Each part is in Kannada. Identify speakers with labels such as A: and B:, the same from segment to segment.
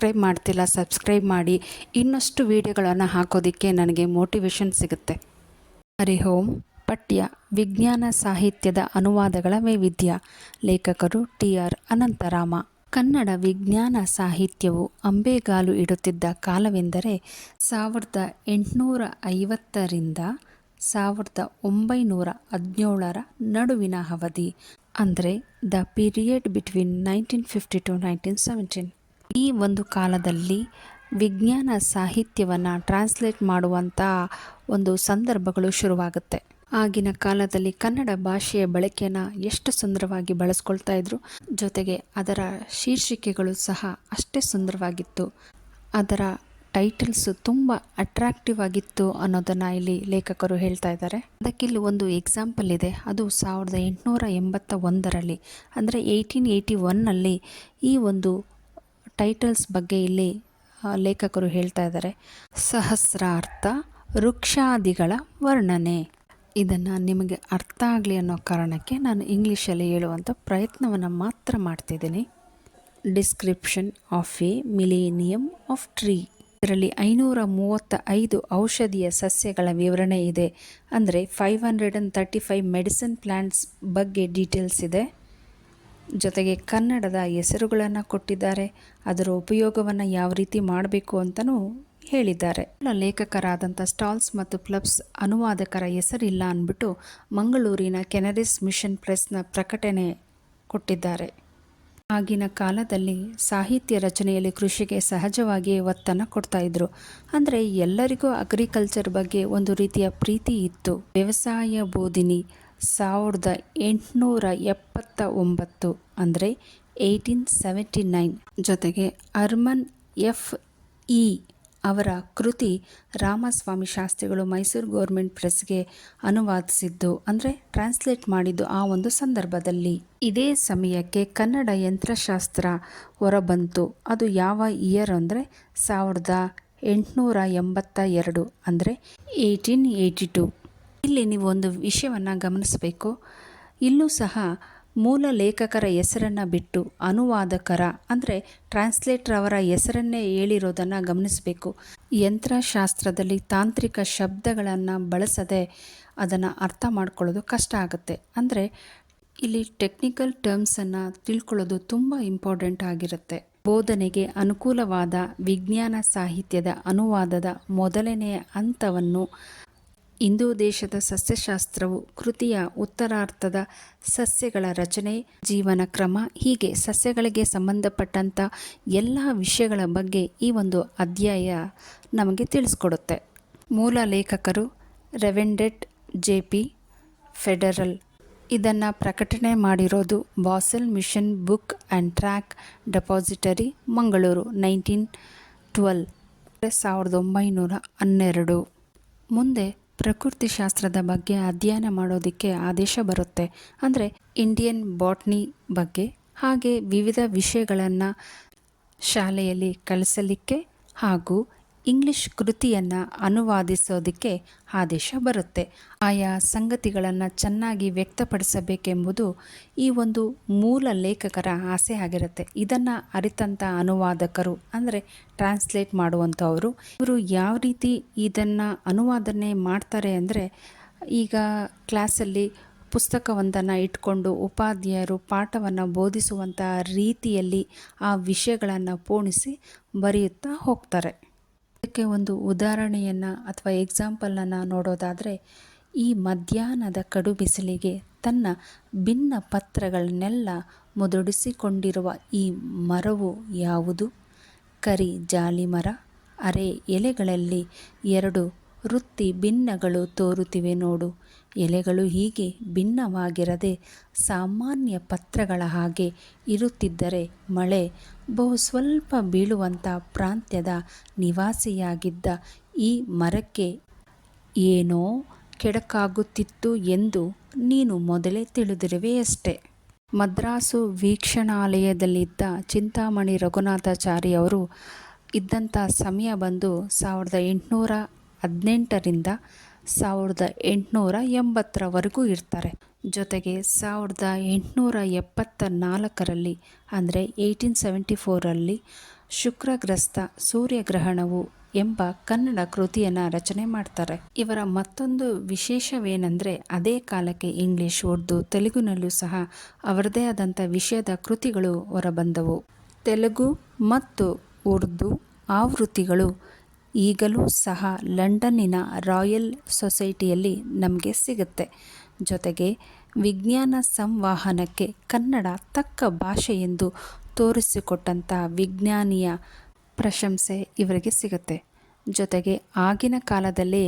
A: ಸಬ್ಸ್ಕ್ರೈಬ್ ಮಾಡ್ತಿಲ್ಲ, ಸಬ್ಸ್ಕ್ರೈಬ್ ಮಾಡಿ. ಇನ್ನಷ್ಟು ವಿಡಿಯೋಗಳನ್ನು ಹಾಕೋದಕ್ಕೆ ನನಗೆ ಮೋಟಿವೇಶನ್ ಸಿಗುತ್ತೆ. ಹರಿ ಓಂ. ಪಠ್ಯ ವಿಜ್ಞಾನ ಸಾಹಿತ್ಯದ ಅನುವಾದಗಳ ವೈವಿಧ್ಯ. ಲೇಖಕರು TR ಅನಂತರಾಮ. ಕನ್ನಡ ವಿಜ್ಞಾನ ಸಾಹಿತ್ಯವು ಅಂಬೆಗಾಲು ಇಡುತ್ತಿದ್ದ ಕಾಲವೆಂದರೆ 1850ರಿಂದ 1917ರ ನಡುವಿನ ಅವಧಿ, ಅಂದರೆ ದ ಪೀರಿಯಡ್ ಬಿಟ್ವೀನ್ 1950 to 1917. ಈ ಒಂದು ಕಾಲದಲ್ಲಿ ವಿಜ್ಞಾನ ಸಾಹಿತ್ಯವನ್ನು ಟ್ರಾನ್ಸ್ಲೇಟ್ ಮಾಡುವಂಥ ಒಂದು ಸಂದರ್ಭಗಳು ಶುರುವಾಗುತ್ತೆ. ಆಗಿನ ಕಾಲದಲ್ಲಿ ಕನ್ನಡ ಭಾಷೆಯ ಬಳಕೆಯನ್ನು ಎಷ್ಟು ಸುಂದರವಾಗಿ ಬಳಸ್ಕೊಳ್ತಾ ಇದ್ರು, ಜೊತೆಗೆ ಅದರ ಶೀರ್ಷಿಕೆಗಳು ಸಹ ಅಷ್ಟೇ ಸುಂದರವಾಗಿತ್ತು. ಅದರ ಟೈಟಲ್ಸು ತುಂಬ ಅಟ್ರಾಕ್ಟಿವ್ ಆಗಿತ್ತು ಅನ್ನೋದನ್ನು ಇಲ್ಲಿ ಲೇಖಕರು ಹೇಳ್ತಾ ಇದ್ದಾರೆ. ಅದಕ್ಕಿಲ್ಲಿ ಒಂದು ಎಕ್ಸಾಂಪಲ್ ಇದೆ. ಅದು 1881ರಲ್ಲಿ ಅಂದರೆ 1881ನಲ್ಲಿ ಈ ಒಂದು ಟೈಟಲ್ಸ್ ಬಗ್ಗೆ ಇಲ್ಲಿ ಲೇಖಕರು ಹೇಳ್ತಾ ಇದ್ದಾರೆ. ಸಹಸ್ರಾರ್ಥ ವೃಕ್ಷಾದಿಗಳ ವರ್ಣನೆ. ಇದನ್ನು ನಿಮಗೆ ಅರ್ಥ ಆಗಲಿ ಅನ್ನೋ ಕಾರಣಕ್ಕೆ ನಾನು ಇಂಗ್ಲೀಷಲ್ಲಿ ಹೇಳುವಂಥ ಪ್ರಯತ್ನವನ್ನು ಮಾತ್ರ ಮಾಡ್ತಿದ್ದೀನಿ. Description of A millennium of tree. ಇದರಲ್ಲಿ 535 ಔಷಧೀಯ ಸಸ್ಯಗಳ ವಿವರಣೆ ಇದೆ. ಅಂದರೆ 535 ಮೆಡಿಸಿನ್ ಪ್ಲಾಂಟ್ಸ್ ಬಗ್ಗೆ ಡೀಟೇಲ್ಸ್ ಇದೆ. ಜೊತೆಗೆ ಕನ್ನಡದ ಹೆಸರುಗಳನ್ನು ಕೊಟ್ಟಿದ್ದಾರೆ. ಅದರ ಉಪಯೋಗವನ್ನು ಯಾವ ರೀತಿ ಮಾಡಬೇಕು ಅಂತಲೂ ಹೇಳಿದ್ದಾರೆ. ಲೇಖಕರಾದಂಥ ಸ್ಟಾಲ್ಸ್ ಮತ್ತು ಪ್ಲಬ್ಸ್ ಅನುವಾದಕರ ಹೆಸರಿಲ್ಲ ಅಂದ್ಬಿಟ್ಟು ಮಂಗಳೂರಿನ ಕೆನರಿಸ್ ಮಿಷನ್ ಪ್ರೆಸ್ನ ಪ್ರಕಟಣೆ ಕೊಟ್ಟಿದ್ದಾರೆ. ಆಗಿನ ಕಾಲದಲ್ಲಿ ಸಾಹಿತ್ಯ ರಚನೆಯಲ್ಲಿ ಕೃಷಿಗೆ ಸಹಜವಾಗಿಯೇ ಒತ್ತನ್ನು ಕೊಡ್ತಾ ಇದ್ರು. ಅಂದರೆ ಎಲ್ಲರಿಗೂ ಅಗ್ರಿಕಲ್ಚರ್ ಬಗ್ಗೆ ಒಂದು ರೀತಿಯ ಪ್ರೀತಿ ಇತ್ತು. ವ್ಯವಸಾಯ ಬೋಧಿನಿ 1879 ಅಂದರೆ 1879. ಜೊತೆಗೆ ಅರ್ಮನ್ F.E. ಅವರ ಕೃತಿ ರಾಮಸ್ವಾಮಿ ಶಾಸ್ತ್ರಿಗಳು ಮೈಸೂರು ಗೌರ್ಮೆಂಟ್ ಪ್ರೆಸ್ಗೆ ಅನುವಾದಿಸಿದ್ದು, ಅಂದರೆ ಟ್ರಾನ್ಸ್ಲೇಟ್ ಮಾಡಿದ್ದು ಆ ಒಂದು ಸಂದರ್ಭದಲ್ಲಿ. ಇದೇ ಸಮಯಕ್ಕೆ ಕನ್ನಡ ಯಂತ್ರಶಾಸ್ತ್ರ ಹೊರಬಂತು. ಅದು ಯಾವ ಇಯರ್ ಅಂದರೆ 1882 ಅಂದರೆ 1882. ಇಲ್ಲಿ ನೀವು ಒಂದು ವಿಷಯವನ್ನು ಗಮನಿಸಬೇಕು. ಇಲ್ಲೂ ಸಹ ಮೂಲ ಲೇಖಕರ ಹೆಸರನ್ನು ಬಿಟ್ಟು ಅನುವಾದಕರ ಅಂದರೆ ಟ್ರಾನ್ಸ್ಲೇಟರ್ ಅವರ ಹೆಸರನ್ನೇ ಹೇಳಿರೋದನ್ನು ಗಮನಿಸಬೇಕು. ಯಂತ್ರಶಾಸ್ತ್ರದಲ್ಲಿ ತಾಂತ್ರಿಕ ಶಬ್ದಗಳನ್ನು ಬಳಸದೆ ಅದನ್ನು ಅರ್ಥ ಮಾಡ್ಕೊಳ್ಳೋದು ಕಷ್ಟ ಆಗುತ್ತೆ. ಅಂದರೆ ಇಲ್ಲಿ ಟೆಕ್ನಿಕಲ್ ಟರ್ಮ್ಸನ್ನು ತಿಳ್ಕೊಳ್ಳೋದು ತುಂಬ ಇಂಪಾರ್ಟೆಂಟ್ ಆಗಿರುತ್ತೆ. ಬೋಧನೆಗೆ ಅನುಕೂಲವಾದ ವಿಜ್ಞಾನ ಸಾಹಿತ್ಯದ ಅನುವಾದದ ಮೊದಲನೆಯ ಹಂತವನ್ನು ಇಂದು ದೇಶದ ಸಸ್ಯಶಾಸ್ತ್ರವು ಕೃತಿಯ ಉತ್ತರಾರ್ಧದ ಸಸ್ಯಗಳ ರಚನೆ, ಜೀವನ ಕ್ರಮ, ಹೀಗೆ ಸಸ್ಯಗಳಿಗೆ ಸಂಬಂಧಪಟ್ಟಂಥ ಎಲ್ಲ ವಿಷಯಗಳ ಬಗ್ಗೆ ಈ ಒಂದು ಅಧ್ಯಾಯ ನಮಗೆ ತಿಳಿಸ್ಕೊಡುತ್ತೆ. ಮೂಲ ಲೇಖಕರು ರೆವೆಂಡೆಟ್ JP ಫೆಡರಲ್. ಇದನ್ನು ಪ್ರಕಟಣೆ ಮಾಡಿರೋದು Basel mission book and tract depository, Mangaluru, 1912 1912. ಮುಂದೆ ಪ್ರಕೃತಿ ಶಾಸ್ತ್ರದ ಬಗ್ಗೆ ಅಧ್ಯಯನ ಮಾಡೋದಕ್ಕೆ ಆದೇಶ ಬರುತ್ತೆ. ಅಂದರೆ ಇಂಡಿಯನ್ ಬಾಟ್ನಿ ಬಗ್ಗೆ, ಹಾಗೆ ವಿವಿಧ ವಿಷಯಗಳನ್ನು ಶಾಲೆಯಲ್ಲಿ ಕಲಿಸಲಿಕ್ಕೆ ಹಾಗೂ ಇಂಗ್ಲಿಷ್ ಕೃತಿಯನ್ನು ಅನುವಾದಿಸೋದಕ್ಕೆ ಆದೇಶ ಬರುತ್ತೆ. ಆಯಾ ಸಂಗತಿಗಳನ್ನು ಚೆನ್ನಾಗಿ ವ್ಯಕ್ತಪಡಿಸಬೇಕೆಂಬುದು ಈ ಒಂದು ಮೂಲ ಲೇಖಕರ ಆಸೆ ಆಗಿರುತ್ತೆ. ಇದನ್ನು ಅರಿತಂಥ ಅನುವಾದಕರು ಅಂದರೆ ಟ್ರಾನ್ಸ್ಲೇಟ್ ಮಾಡುವಂಥವರು, ಇವರು ಯಾವ ರೀತಿ ಇದನ್ನು ಅನುವಾದನೆ ಮಾಡ್ತಾರೆ ಅಂದರೆ, ಈಗ ಕ್ಲಾಸಲ್ಲಿ ಪುಸ್ತಕವೊಂದನ್ನು ಇಟ್ಕೊಂಡು ಉಪಾಧ್ಯಾಯರು ಪಾಠವನ್ನು ಬೋಧಿಸುವಂಥ ರೀತಿಯಲ್ಲಿ ಆ ವಿಷಯಗಳನ್ನು ಪೋಣಿಸಿ ಬರೆಯುತ್ತಾ ಹೋಗ್ತಾರೆ. ಇದಕ್ಕೆ ಒಂದು ಉದಾಹರಣೆಯನ್ನು ಅಥವಾ ಎಕ್ಸಾಂಪಲನ್ನು ನೋಡೋದಾದರೆ, ಈ ಮಧ್ಯಾಹ್ನದ ಕಡು ಬಿಸಿಲಿಗೆ ತನ್ನ ಭಿನ್ನ ಪತ್ರಗಳನ್ನೆಲ್ಲ ಮುದುಡಿಸಿಕೊಂಡಿರುವ ಈ ಮರವು ಯಾವುದು? ಕರಿ ಜಾಲಿ ಮರ. ಅರೆ ಎಲೆಗಳಲ್ಲಿ 2 ವೃತ್ತಿ ಭಿನ್ನಗಳು ತೋರುತ್ತಿವೆ ನೋಡು. ಎಲೆಗಳು ಹೀಗೆ ಭಿನ್ನವಾಗಿರದೆ ಸಾಮಾನ್ಯ ಪತ್ರಗಳ ಹಾಗೆ ಇರುತ್ತಿದ್ದರೆ ಮಳೆ ಬಹು ಸ್ವಲ್ಪ ಬೀಳುವಂಥ ಪ್ರಾಂತ್ಯದ ನಿವಾಸಿಯಾಗಿದ್ದ ಈ ಮರಕ್ಕೆ ಏನೋ ಕೆಡಕಾಗುತ್ತಿತ್ತು ಎಂದು ನೀನು ಮೊದಲೇ ತಿಳಿದಿರುವೆಯಷ್ಟೆ. ಮದ್ರಾಸು ವೀಕ್ಷಣಾಲಯದಲ್ಲಿದ್ದ ಚಿಂತಾಮಣಿ ರಘುನಾಥಾಚಾರಿ ಅವರು ಇದ್ದಂಥ ಸಮಯ ಬಂದು 1818ರಿಂದ 1880ರವರೆಗೂ ಇರ್ತಾರೆ. ಜೊತೆಗೆ 1874ರಲ್ಲಿ ಅಂದರೆ 1874ರಲ್ಲಿ ಶುಕ್ರಗ್ರಸ್ತ ಸೂರ್ಯಗ್ರಹಣವು ಎಂಬ ಕನ್ನಡ ಕೃತಿಯನ್ನು ರಚನೆ ಮಾಡ್ತಾರೆ. ಇವರ ಮತ್ತೊಂದು ವಿಶೇಷವೇನೆಂದರೆ ಅದೇ ಕಾಲಕ್ಕೆ ಇಂಗ್ಲಿಷ್, ಉರ್ದು, ತೆಲುಗಿನಲ್ಲೂ ಸಹ ಅವರದೇ ಆದಂಥ ವಿಷಯದ ಕೃತಿಗಳು ಹೊರಬಂದವು. ತೆಲುಗು ಮತ್ತು ಉರ್ದು ಆವೃತ್ತಿಗಳು ಈಗಲೂ ಸಹ ಲಂಡನ್ನಿನ ರಾಯಲ್ ಸೊಸೈಟಿಯಲ್ಲಿ ನಮಗೆ ಸಿಗುತ್ತೆ. ಜೊತೆಗೆ ವಿಜ್ಞಾನ ಸಂವಹನಕ್ಕೆ ಕನ್ನಡ ತಕ್ಕ ಭಾಷೆ ಎಂದು ತೋರಿಸಿಕೊಟ್ಟಂಥ ವಿಜ್ಞಾನಿಯ ಪ್ರಶಂಸೆ ಇವರಿಗೆ ಸಿಗುತ್ತೆ. ಜೊತೆಗೆ ಆಗಿನ ಕಾಲದಲ್ಲೇ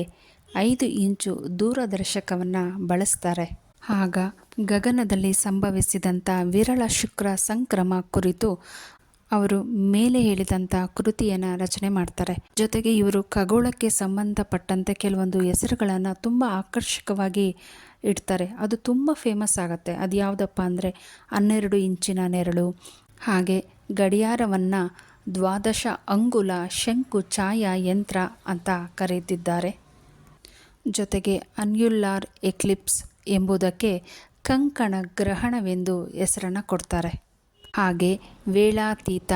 A: 5 ಇಂಚು ದೂರದರ್ಶಕವನ್ನು ಬಳಸ್ತಾರೆ. ಆಗ ಗಗನದಲ್ಲಿ ಸಂಭವಿಸಿದಂಥ ವಿರಳ ಶುಕ್ರ ಸಂಕ್ರಮ ಕುರಿತು ಅವರು ಮೇಲೆ ಹೇಳಿದಂಥ ಕೃತಿಯನ್ನು ರಚನೆ ಮಾಡ್ತಾರೆ. ಜೊತೆಗೆ ಇವರು ಖಗೋಳಕ್ಕೆ ಸಂಬಂಧಪಟ್ಟಂತೆ ಕೆಲವೊಂದು ಹೆಸರುಗಳನ್ನು ತುಂಬ ಆಕರ್ಷಕವಾಗಿ ಇಡ್ತಾರೆ. ಅದು ತುಂಬ ಫೇಮಸ್ ಆಗುತ್ತೆ. ಅದು ಯಾವುದಪ್ಪ ಅಂದರೆ 12 ಇಂಚಿನ ನೆರಳು, ಹಾಗೆ ಗಡಿಯಾರವನ್ನು 12 ಅಂಗುಲ ಶಂಕು ಛಾಯಾ ಯಂತ್ರ ಅಂತ ಕರೆದಿದ್ದಾರೆ. ಜೊತೆಗೆ ಅನ್ಯುಲಾರ್ ಎಕ್ಲಿಪ್ಸ್ ಎಂಬುದಕ್ಕೆ ಕಂಕಣ ಗ್ರಹಣವೆಂದು ಹೆಸರನ್ನು ಕೊಡ್ತಾರೆ. ಹಾಗೆ ವೇಳಾತೀತ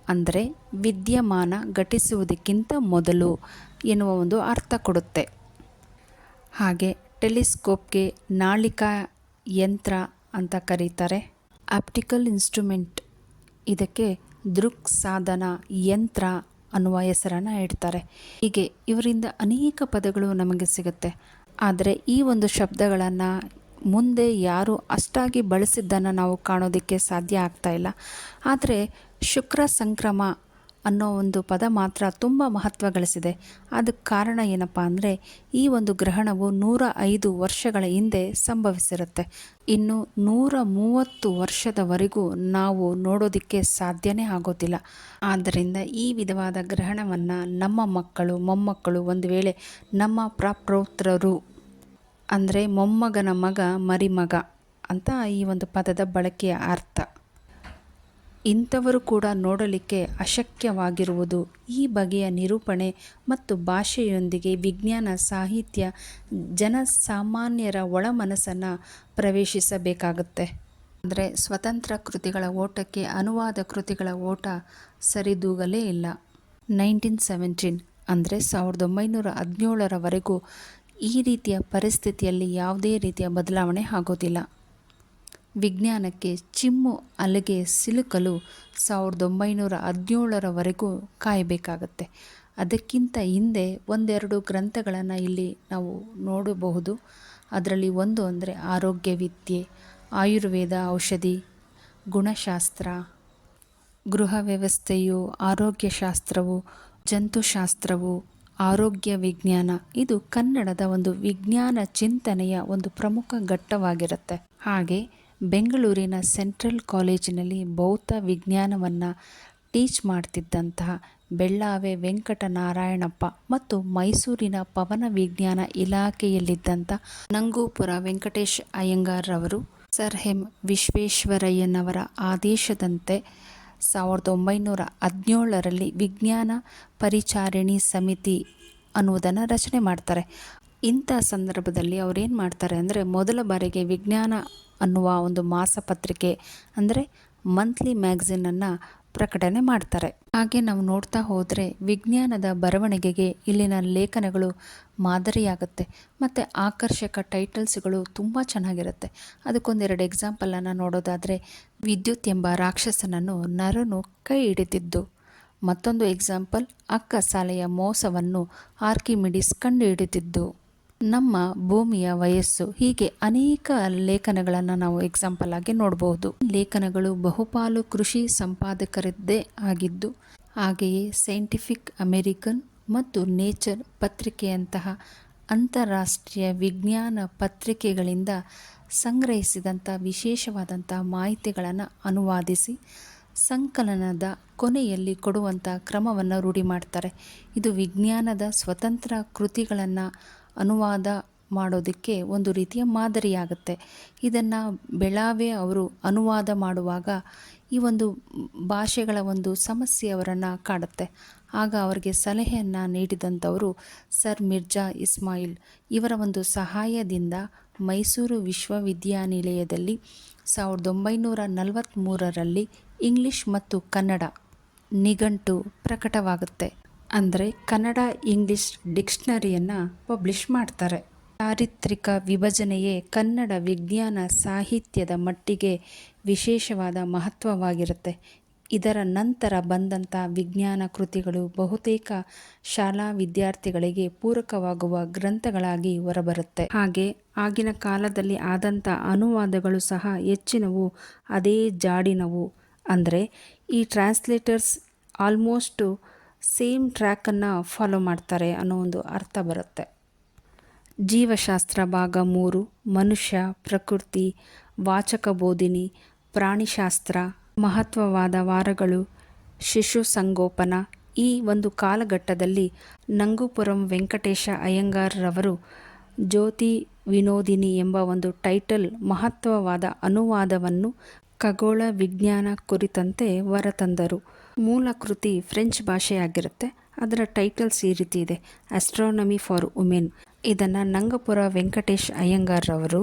A: ಅಂದರೆ ವಿದ್ಯಮಾನ ಘಟಿಸುವುದಕ್ಕಿಂತ ಮೊದಲು ಎನ್ನುವ ಒಂದು ಅರ್ಥ ಕೊಡುತ್ತೆ. ಹಾಗೆ ಟೆಲಿಸ್ಕೋಪ್ಗೆ ನಾಳಿಕಾ ಯಂತ್ರ ಅಂತ ಕರೀತಾರೆ. ಆಪ್ಟಿಕಲ್ ಇನ್ಸ್ಟ್ರುಮೆಂಟ್ ಇದಕ್ಕೆ ದೃಕ್ ಸಾಧನ ಯಂತ್ರ ಅನ್ನುವ ಹೆಸರನ್ನು ಇಡ್ತಾರೆ. ಹೀಗೆ ಇವರಿಂದ ಅನೇಕ ಪದಗಳು ನಮಗೆ ಸಿಗುತ್ತೆ. ಆದರೆ ಈ ಒಂದು ಶಬ್ದಗಳನ್ನು ಮುಂದೆ ಯಾರು ಅಷ್ಟಾಗಿ ಬಳಸಿದ್ದನ್ನು ನಾವು ಕಾಣೋದಕ್ಕೆ ಸಾಧ್ಯ ಆಗ್ತಾ ಇಲ್ಲ. ಆದರೆ ಶುಕ್ರ ಸಂಕ್ರಮ ಅನ್ನೋ ಒಂದು ಪದ ಮಾತ್ರ ತುಂಬ ಮಹತ್ವ ಗಳಿಸಿದೆ. ಅದಕ್ಕೆ ಕಾರಣ ಏನಪ್ಪ ಅಂದರೆ ಈ ಒಂದು ಗ್ರಹಣವು 105 ವರ್ಷಗಳ ಹಿಂದೆ ಸಂಭವಿಸಿರುತ್ತೆ. ಇನ್ನು 130 ವರ್ಷದವರೆಗೂ ನಾವು ನೋಡೋದಕ್ಕೆ ಸಾಧ್ಯನೇ ಆಗೋದಿಲ್ಲ. ಆದ್ದರಿಂದ ಈ ವಿಧವಾದ ಗ್ರಹಣವನ್ನು ನಮ್ಮ ಮಕ್ಕಳು, ಮೊಮ್ಮಕ್ಕಳು, ಒಂದು ವೇಳೆ ನಮ್ಮ ಪ್ರಪೌತ್ರರು ಅಂದರೆ ಮೊಮ್ಮಗನ ಮಗ, ಮರಿಮಗ ಅಂತ ಈ ಒಂದು ಪದದ ಬಳಕೆಯ ಅರ್ಥ. ಇಂಥವರು ಕೂಡ ನೋಡಲಿಕ್ಕೆ ಅಶಕ್ಯವಾಗಿರುವುದು. ಈ ಬಗೆಯ ನಿರೂಪಣೆ ಮತ್ತು ಭಾಷೆಯೊಂದಿಗೆ ವಿಜ್ಞಾನ ಸಾಹಿತ್ಯ ಜನಸಾಮಾನ್ಯರ ಒಳ ಮನಸ್ಸನ್ನು ಪ್ರವೇಶಿಸಬೇಕಾಗುತ್ತೆ. ಅಂದರೆ ಸ್ವತಂತ್ರ ಕೃತಿಗಳ ಓಟಕ್ಕೆ ಅನುವಾದ ಕೃತಿಗಳ ಓಟ ಸರಿದೂಗಲೇ ಇಲ್ಲ. 1917 ಅಂದರೆ 1917ರವರೆಗೂ ಈ ರೀತಿಯ ಪರಿಸ್ಥಿತಿಯಲ್ಲಿ ಯಾವುದೇ ರೀತಿಯ ಬದಲಾವಣೆ ಆಗೋದಿಲ್ಲ. ವಿಜ್ಞಾನಕ್ಕೆ ಚಿಮ್ಮು ಅಲೆಗೆ ಸಿಲುಕಲು 1917ರವರೆಗೂ ಕಾಯಬೇಕಾಗತ್ತೆ. ಅದಕ್ಕಿಂತ ಹಿಂದೆ ಒಂದೆರಡು ಗ್ರಂಥಗಳನ್ನು ಇಲ್ಲಿ ನಾವು ನೋಡಬಹುದು. ಅದರಲ್ಲಿ ಒಂದು ಅಂದರೆ ಆರೋಗ್ಯ ವಿದ್ಯೆ, ಆಯುರ್ವೇದ ಔಷಧಿ, ಗುಣಶಾಸ್ತ್ರ, ಗೃಹ ವ್ಯವಸ್ಥೆಯು, ಆರೋಗ್ಯಶಾಸ್ತ್ರವು, ಜಂತುಶಾಸ್ತ್ರವು, ಆರೋಗ್ಯ ವಿಜ್ಞಾನ. ಇದು ಕನ್ನಡದ ಒಂದು ವಿಜ್ಞಾನ ಚಿಂತನೆಯ ಒಂದು ಪ್ರಮುಖ ಘಟ್ಟವಾಗಿರುತ್ತೆ. ಹಾಗೆ ಬೆಂಗಳೂರಿನ ಸೆಂಟ್ರಲ್ ಕಾಲೇಜಿನಲ್ಲಿ ಭೌತ ವಿಜ್ಞಾನವನ್ನು ಟೀಚ್ ಮಾಡ್ತಿದ್ದಂತಹ ಬೆಳ್ಳಾವೆ ವೆಂಕಟನಾರಾಯಣಪ್ಪ ಮತ್ತು ಮೈಸೂರಿನ ಪವನ ವಿಜ್ಞಾನ ಇಲಾಖೆಯಲ್ಲಿದ್ದಂಥ ನಂಗೂಪುರ ವೆಂಕಟೇಶ್ ಅಯ್ಯಂಗಾರ್ರವರು ಸರ್ ಎಂ ವಿಶ್ವೇಶ್ವರಯ್ಯನವರ ಆದೇಶದಂತೆ 1917ರಲ್ಲಿ ವಿಜ್ಞಾನ ಪರಿಚಾರಿಣಿ ಸಮಿತಿ ಅನ್ನುವುದನ್ನು ರಚನೆ ಮಾಡ್ತಾರೆ. ಇಂಥ ಸಂದರ್ಭದಲ್ಲಿ ಅವರೇನು ಮಾಡ್ತಾರೆ ಅಂದರೆ ಮೊದಲ ಬಾರಿಗೆ ವಿಜ್ಞಾನ ಅನ್ನುವ ಒಂದು ಮಾಸಪತ್ರಿಕೆ ಅಂದರೆ ಮಂತ್ಲಿ ಮ್ಯಾಗಝಿನನ್ನು ಪ್ರಕಟಣೆ ಮಾಡ್ತಾರೆ. ಹಾಗೆ ನಾವು ನೋಡ್ತಾ ಹೋದರೆ ವಿಜ್ಞಾನದ ಬರವಣಿಗೆಗೆ ಇಲ್ಲಿನ ಲೇಖನಗಳು ಮಾದರಿಯಾಗುತ್ತೆ ಮತ್ತು ಆಕರ್ಷಕ ಟೈಟಲ್ಸ್ಗಳು ತುಂಬ ಚೆನ್ನಾಗಿರುತ್ತೆ. ಅದಕ್ಕೊಂದೆರಡು ಎಕ್ಸಾಂಪಲನ್ನು ನೋಡೋದಾದರೆ ವಿದ್ಯುತ್ ಎಂಬ ರಾಕ್ಷಸನನ್ನು ನರನು ಕೈ ಹಿಡಿದಿದ್ದು, ಮತ್ತೊಂದು ಎಕ್ಸಾಂಪಲ್ ಅಕ್ಕಸಾಲೆಯ ಮೋಸವನ್ನು ಆರ್ಕಿಮಿಡೀಸ್ ಕಂಡು ಹಿಡಿದಿದ್ದು, ನಮ್ಮ ಭೂಮಿಯ ವಯಸ್ಸು. ಹೀಗೆ ಅನೇಕ ಲೇಖನಗಳನ್ನು ನಾವು ಎಕ್ಸಾಂಪಲ್ ಆಗಿ ನೋಡಬಹುದು. ಲೇಖನಗಳು ಬಹುಪಾಲು ಕೃಷಿ ಸಂಪಾದಕರದ್ದೇ ಆಗಿದ್ದು, ಹಾಗೆಯೇ ಸೈಂಟಿಫಿಕ್ ಅಮೆರಿಕನ್ ಮತ್ತು ನೇಚರ್ ಪತ್ರಿಕೆಯಂತಹ ಅಂತಾರಾಷ್ಟ್ರೀಯ ವಿಜ್ಞಾನ ಪತ್ರಿಕೆಗಳಿಂದ ಸಂಗ್ರಹಿಸಿದಂಥ ವಿಶೇಷವಾದಂಥ ಮಾಹಿತಿಗಳನ್ನು ಅನುವಾದಿಸಿ ಸಂಕಲನದ ಕೊನೆಯಲ್ಲಿ ಕೊಡುವಂಥ ಕ್ರಮವನ್ನು ರೂಢಿ ಮಾಡ್ತಾರೆ. ಇದು ವಿಜ್ಞಾನದ ಸ್ವತಂತ್ರ ಕೃತಿಗಳನ್ನು ಅನುವಾದ ಮಾಡೋದಕ್ಕೆ ಒಂದು ರೀತಿಯ ಮಾದರಿಯಾಗುತ್ತೆ. ಇದನ್ನು ಬೆಳಾವೆ ಅವರು ಅನುವಾದ ಮಾಡುವಾಗ ಈ ಒಂದು ಭಾಷೆಗಳ ಒಂದು ಸಮಸ್ಯೆ ಅವರನ್ನು ಕಾಡುತ್ತೆ. ಆಗ ಅವರಿಗೆ ಸಲಹೆಯನ್ನು ನೀಡಿದಂಥವರು ಸರ್ ಮಿರ್ಜಾ ಇಸ್ಮಾಯಿಲ್. ಇವರ ಒಂದು ಸಹಾಯದಿಂದ ಮೈಸೂರು ವಿಶ್ವವಿದ್ಯಾನಿಲಯದಲ್ಲಿ 1943ರಲ್ಲಿ ಇಂಗ್ಲಿಷ್ ಮತ್ತು ಕನ್ನಡ ನಿಘಂಟು ಪ್ರಕಟವಾಗುತ್ತೆ. ಅಂದರೆ ಕನ್ನಡ ಇಂಗ್ಲಿಷ್ ಡಿಕ್ಷನರಿಯನ್ನು ಪಬ್ಲಿಷ್ ಮಾಡ್ತಾರೆ. ಚಾರಿತ್ರಿಕ ವಿಭಜನೆಯೇ ಕನ್ನಡ ವಿಜ್ಞಾನ ಸಾಹಿತ್ಯದ ಮಟ್ಟಿಗೆ ವಿಶೇಷವಾದ ಮಹತ್ವವಾಗಿರುತ್ತೆ. ಇದರ ನಂತರ ಬಂದಂಥ ವಿಜ್ಞಾನ ಕೃತಿಗಳು ಬಹುತೇಕ ಶಾಲಾ ವಿದ್ಯಾರ್ಥಿಗಳಿಗೆ ಪೂರಕವಾಗುವ ಗ್ರಂಥಗಳಾಗಿ ಹೊರಬರುತ್ತೆ. ಹಾಗೆ ಆಗಿನ ಕಾಲದಲ್ಲಿ ಆದಂಥ ಅನುವಾದಗಳು ಸಹ ಹೆಚ್ಚಿನವು ಅದೇ ಜಾಡಿನವು. ಅಂದರೆ ಈ ಟ್ರಾನ್ಸ್ಲೇಟರ್ಸ್ ಆಲ್ಮೋಸ್ಟು ಸೇಮ್ ಟ್ರ್ಯಾಕನ್ನು ಫಾಲೋ ಮಾಡ್ತಾರೆ ಅನ್ನೋ ಒಂದು ಅರ್ಥ ಬರುತ್ತೆ. ಜೀವಶಾಸ್ತ್ರ ಭಾಗ 3, ಮನುಷ್ಯ, ಪ್ರಕೃತಿ, ವಾಚಕ ಬೋಧಿನಿ, ಪ್ರಾಣಿಶಾಸ್ತ್ರ, ಮಹತ್ವವಾದ ವಾರಗಳು, ಶಿಶು ಸಂಗೋಪನ. ಈ ಒಂದು ಕಾಲಘಟ್ಟದಲ್ಲಿ ನಂಗೂಪುರಂ ವೆಂಕಟೇಶ ಅಯ್ಯಂಗಾರ್ ರವರು ಜ್ಯೋತಿ ವಿನೋದಿನಿ ಎಂಬ ಒಂದು ಟೈಟಲ್ ಮಹತ್ವವಾದ ಅನುವಾದವನ್ನು ಖಗೋಳ ವಿಜ್ಞಾನ ಕುರಿತಂತೆ ಹೊರತಂದರು. ಮೂಲ ಕೃತಿ ಫ್ರೆಂಚ್ ಭಾಷೆಯಾಗಿರುತ್ತೆ. ಅದರ ಟೈಟಲ್ಸ್ ಈ ರೀತಿ ಇದೆ: ಆಸ್ಟ್ರಾನಮಿ ಫಾರ್ ವುಮೆನ್. ಇದನ್ನು ನಂಗಪುರ ವೆಂಕಟೇಶ್ ಅಯ್ಯಂಗಾರ್ ರವರು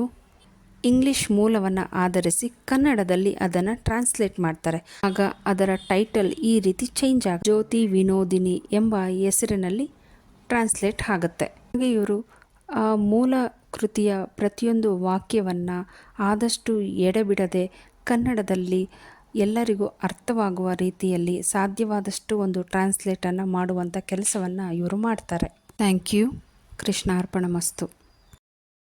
A: ಇಂಗ್ಲಿಷ್ ಮೂಲವನ್ನು ಆಧರಿಸಿ ಕನ್ನಡದಲ್ಲಿ ಅದನ್ನು ಟ್ರಾನ್ಸ್ಲೇಟ್ ಮಾಡ್ತಾರೆ. ಆಗ ಅದರ ಟೈಟಲ್ ಈ ರೀತಿ ಚೇಂಜ್ ಆಗುತ್ತೆ, ಜ್ಯೋತಿ ವಿನೋದಿನಿ ಎಂಬ ಹೆಸರಿನಲ್ಲಿ ಟ್ರಾನ್ಸ್ಲೇಟ್ ಆಗುತ್ತೆ. ಹಾಗೆ ಇವರು ಆ ಮೂಲ ಕೃತಿಯ ಪ್ರತಿಯೊಂದು ವಾಕ್ಯವನ್ನು ಆದಷ್ಟು ಎಡೆಬಿಡದೆ ಕನ್ನಡದಲ್ಲಿ ಎಲ್ಲರಿಗೂ ಅರ್ಥವಾಗುವ ರೀತಿಯಲ್ಲಿ ಸಾಧ್ಯವಾದಷ್ಟು ಒಂದು ಟ್ರಾನ್ಸ್ಲೇಟನ್ನು ಮಾಡುವಂಥ ಕೆಲಸವನ್ನು ಇವರು ಮಾಡ್ತಾರೆ. Thank you. ಕೃಷ್ಣಾರ್ಪಣಮಸ್ತು.